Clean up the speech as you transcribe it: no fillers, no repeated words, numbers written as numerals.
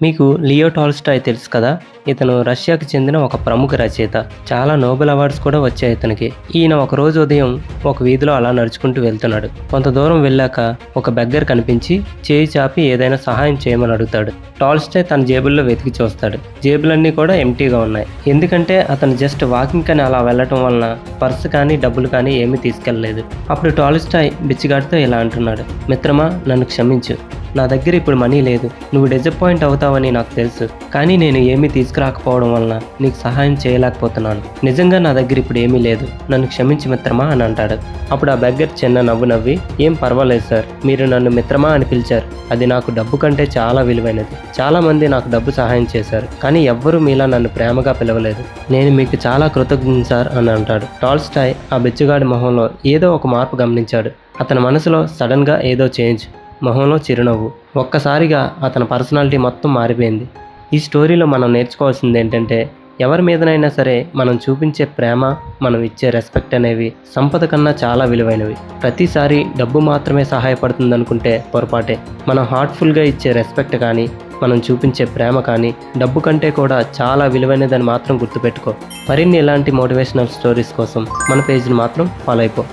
మీకు Leo Tolstoy తెలుసు కదా? ఇతను రష్యాకి చెందిన ఒక ప్రముఖ రచయిత. చాలా నోబెల్ అవార్డ్స్ కూడా వచ్చాయి ఇతనికి. ఈయన ఒకరోజు ఉదయం ఒక వీధిలో అలా నడుచుకుంటూ వెళ్తున్నాడు. కొంత దూరం వెళ్ళాక ఒక బెగ్గర్ కనిపించి చేయి చాపి ఏదైనా సహాయం చేయమని అడుగుతాడు. టాల్స్టాయ్ తన జేబుల్లో వెతికి చూస్తాడు. జేబులన్నీ కూడా ఎంటీగా ఉన్నాయి. ఎందుకంటే అతను జస్ట్ వాకింగ్ కని అలా వెళ్ళటం వలన పర్సు కానీ డబ్బులు కానీ ఏమీ తీసుకెళ్లలేదు. అప్పుడు టాల్స్టాయ్ బిచ్చగాడితో ఇలా అంటున్నాడు, మిత్రమా, నన్ను క్షమించు. నా దగ్గర ఇప్పుడు మనీ లేదు. నువ్వు డిసప్పాయింట్ అవుతావని నాకు తెలుసు. కానీ నేను ఏమీ తీసుకురాకపోవడం వలన నీకు సహాయం చేయలేకపోతున్నాను. నిజంగా నా దగ్గర ఇప్పుడు ఏమీ లేదు. నన్ను క్షమించి మిత్రమా అని అంటాడు. అప్పుడు ఆ బెగ్గర్ చిన్న నవ్వు నవ్వి, ఏం పర్వాలేదు సార్, మీరు నన్ను మిత్రమా అని పిలిచారు. అది నాకు డబ్బు కంటే చాలా విలువైనది. చాలా మంది నాకు డబ్బు సహాయం చేశారు, కానీ ఎవ్వరూ మీలా నన్ను ప్రేమగా పిలవలేదు. నేను మీకు చాలా కృతజ్ఞుని సార్ అని అంటాడు. టాల్స్టాయ్ ఆ బిచ్చగాడి మొహంలో ఏదో ఒక మార్పు గమనించాడు. అతని మనసులో సడన్గా ఏదో చేంజ్. మొహంలో చిరునవ్వు. ఒక్కసారిగా అతని పర్సనాలిటీ మొత్తం మారిపోయింది. ఈ స్టోరీలో మనం నేర్చుకోవాల్సింది ఏంటంటే, ఎవరి మీదనైనా సరే మనం చూపించే ప్రేమ, మనం ఇచ్చే రెస్పెక్ట్ అనేవి సంపద కన్నా చాలా విలువైనవి. ప్రతిసారి డబ్బు మాత్రమే సహాయపడుతుంది అనుకుంటే పొరపాటే. మనం హార్ట్ఫుల్గా ఇచ్చే రెస్పెక్ట్ కానీ, మనం చూపించే ప్రేమ కానీ డబ్బు కంటే కూడా చాలా విలువైనదని మాత్రం గుర్తుపెట్టుకో. మరిన్ని ఇలాంటి మోటివేషనల్ స్టోరీస్ కోసం మన పేజ్ని మాత్రం ఫాలో అయిపో.